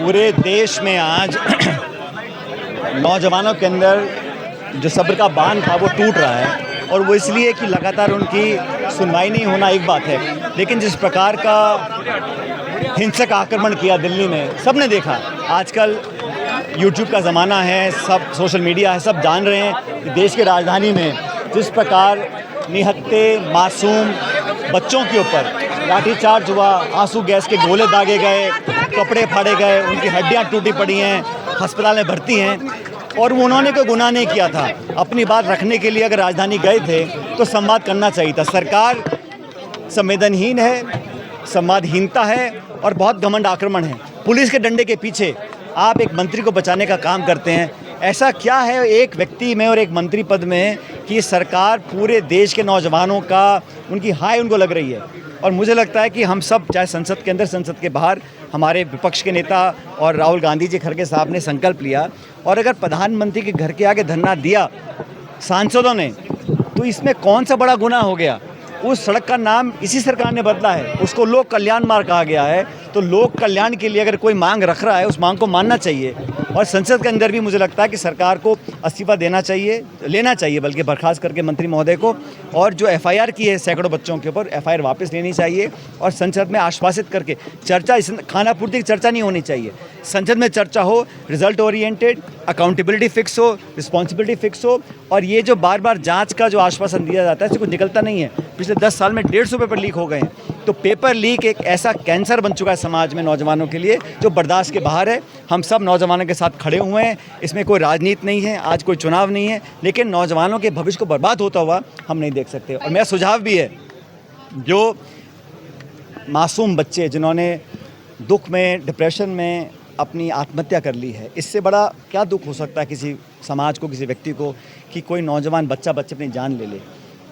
पूरे देश में आज नौजवानों के अंदर जो सब्र का बांध था वो टूट रहा है, और वो इसलिए कि लगातार उनकी सुनवाई नहीं होना एक बात है, लेकिन जिस प्रकार का हिंसक आक्रमण किया दिल्ली में, सबने देखा। आजकल यूट्यूब का ज़माना है, सब सोशल मीडिया है, सब जान रहे हैं कि देश की राजधानी में जिस प्रकार निहत्थे मासूम बच्चों के ऊपर लाठीचार्ज हुआ, आंसू गैस के गोले दागे गए, कपड़े फाड़े गए, उनकी हड्डियां टूटी पड़ी हैं, अस्पताल में भर्ती हैं, और उन्होंने कोई गुनाह नहीं किया था। अपनी बात रखने के लिए अगर राजधानी गए थे तो संवाद करना चाहिए था। सरकार संवेदनहीन है, संवादहीनता है और बहुत घमंड आक्रमण है। पुलिस के डंडे के पीछे आप एक मंत्री को बचाने का काम करते हैं। ऐसा क्या है एक व्यक्ति में और एक मंत्री पद में कि सरकार पूरे देश के नौजवानों का उनकी हाय उनको लग रही है। और मुझे लगता है कि हम सब, चाहे संसद के अंदर संसद के बाहर, हमारे विपक्ष के नेता और राहुल गांधी जी खड़गे साहब ने संकल्प लिया, और अगर प्रधानमंत्री के घर के आगे धरना दिया सांसदों ने, तो इसमें कौन सा बड़ा गुनाह हो गया। उस सड़क का नाम इसी सरकार ने बदला है, उसको लोक कल्याण मार्ग कहा गया है। तो लोक कल्याण के लिए अगर कोई मांग रख रहा है, उस मांग को मानना चाहिए। और संसद के अंदर भी मुझे लगता है कि सरकार को इस्तीफा देना चाहिए, लेना चाहिए बल्कि, बर्खास्त करके मंत्री महोदय को। और जो एफआईआर की है सैकड़ों बच्चों के ऊपर, एफआईआर वापस लेनी चाहिए। और संसद में आश्वासित करके चर्चा, इस खानापूर्ति की चर्चा नहीं होनी चाहिए। संसद में चर्चा हो, रिजल्ट ओरिएंटेड, अकाउंटेबिलिटी फिक्स हो, रिस्पॉन्सिबिलिटी फिक्स हो। और ये जो बार बार जांच का जो आश्वासन दिया जाता है, इससे कुछ निकलता नहीं है। पिछले 10 साल में 150 पेपर लीक हो गए हैं। तो पेपर लीक एक ऐसा कैंसर बन चुका है समाज में नौजवानों के लिए, जो बर्दाश्त के बाहर है। हम सब नौजवानों के साथ खड़े हुए हैं, इसमें कोई राजनीति नहीं है, आज कोई चुनाव नहीं है, लेकिन नौजवानों के भविष्य को बर्बाद होता हुआ हम नहीं देख सकते। और मेरा सुझाव भी है, जो मासूम बच्चे जिन्होंने दुख में, डिप्रेशन में अपनी आत्महत्या कर ली है, इससे बड़ा क्या दुख हो सकता है किसी समाज को, किसी व्यक्ति को, कि कोई नौजवान बच्चे अपनी जान ले ले।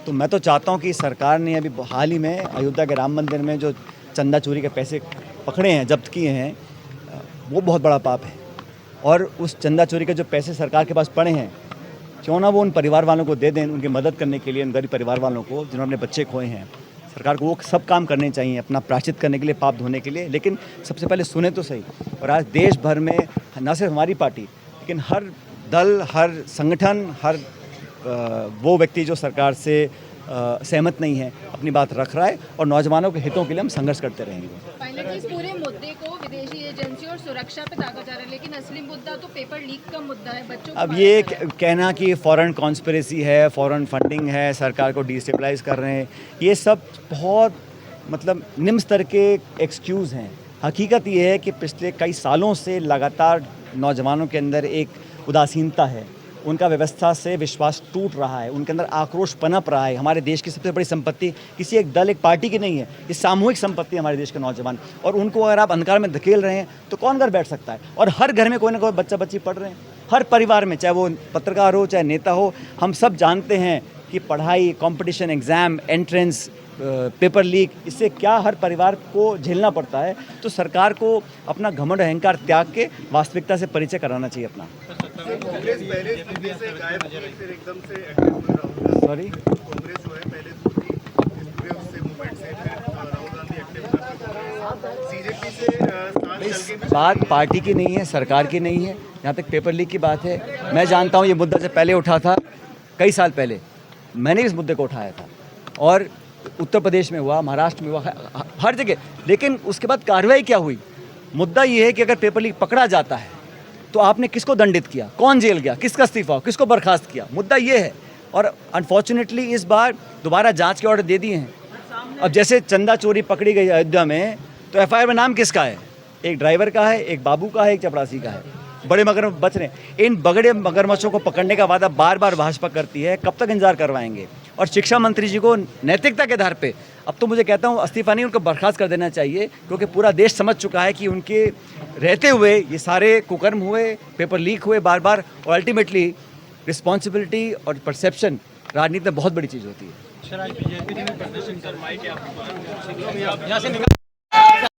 तो मैं तो चाहता हूं कि सरकार ने अभी हाल ही में अयोध्या के राम मंदिर में जो चंदा चोरी के पैसे पकड़े हैं, जब्त किए हैं, वो बहुत बड़ा पाप है। और उस चंदा चोरी के जो पैसे सरकार के पास पड़े हैं, क्यों ना वो उन परिवार वालों को दे दें, उनकी मदद करने के लिए, उन गरीब परिवार वालों को जिन्होंने अपने बच्चे खोए हैं। सरकार को वो सब काम करने चाहिए अपना प्रायश्चित करने के लिए, पाप धोने के लिए। लेकिन सबसे पहले सुने तो सही। और आज देश भर में न सिर्फ हमारी पार्टी, लेकिन हर दल, हर संगठन, हर वो व्यक्ति जो सरकार से सहमत नहीं है, अपनी बात रख रहा है। और नौजवानों के हितों के लिए हम संघर्ष करते रहेंगे। फाइनली इस पूरे मुद्दे को विदेशी एजेंसी और सुरक्षा पे ताका जा रहा है, लेकिन असली मुद्दा तो पेपर लीक का मुद्दा है, बच्चों को। अब ये कहना कि फॉरेन कॉन्स्पिरेसी है, फॉरेन फंडिंग है, सरकार को डिस्टेबलाइज कर रहे हैं, ये सब बहुत मतलब निम्न स्तर के एक्सक्यूज़ हैं। हकीकत ये है कि पिछले कई सालों से लगातार नौजवानों के अंदर एक उदासीनता है, उनका व्यवस्था से विश्वास टूट रहा है, उनके अंदर आक्रोश पनप रहा है। हमारे देश की सबसे बड़ी संपत्ति किसी एक दल, एक पार्टी की नहीं है, ये सामूहिक संपत्ति है हमारे देश के नौजवान। और उनको अगर आप अंधकार में धकेल रहे हैं तो कौन घर बैठ सकता है। और हर घर में कोई ना कोई बच्चा बच्ची पढ़ रहे हैं, हर परिवार में, चाहे वो पत्रकार हो, चाहे नेता हो। हम सब जानते हैं कि पढ़ाई, competition, exam, entrance, paper leak, इससे क्या हर परिवार को झेलना पड़ता है। तो सरकार को अपना घमंड अहंकार त्याग के वास्तविकता से परिचय कराना चाहिए अपना। सॉरी, कांग्रेस जो है पहले पूरे उससे मूवमेंट से राहुल गांधी एक्टिव सीजेपी से बात पार्टी की नहीं है, सरकार की नहीं है। जहाँ तक पेपर लीक की बात है, मैं जानता हूँ ये मुद्दा से पहले उठा था, कई साल पहले मैंने इस मुद्दे को उठाया था, और उत्तर प्रदेश में हुआ, महाराष्ट्र में हुआ, हर जगह। लेकिन उसके बाद कार्रवाई क्या हुई? मुद्दा ये है कि अगर पेपर लीक पकड़ा जाता है तो आपने किसको दंडित किया, कौन जेल गया, किसका इस्तीफा, किसको बर्खास्त किया, मुद्दा ये है। और अनफॉर्चुनेटली इस बार दोबारा जांच के ऑर्डर दे दिए हैं। अब जैसे चंदा चोरी पकड़ी गई अयोध्या में, तो एफआईआर में नाम किसका है? एक ड्राइवर का है, एक बाबू का है, एक चपरासी का है। बड़े मगरमच्छ बच रहे हैं। इन बड़े मगरमच्छों को पकड़ने का वादा बार बार भाजपा करती है, कब तक इंतजार करवाएंगे? और शिक्षा मंत्री जी को नैतिकता के आधार पे अब तो मुझे कहता हूँ इस्तीफा नहीं, उनको बर्खास्त कर देना चाहिए, क्योंकि पूरा देश समझ चुका है कि उनके रहते हुए ये सारे कुकर्म हुए, पेपर लीक हुए बार बार। और अल्टीमेटली रिस्पॉन्सिबिलिटी और परसेप्शन राजनीति में बहुत बड़ी चीज़ होती है।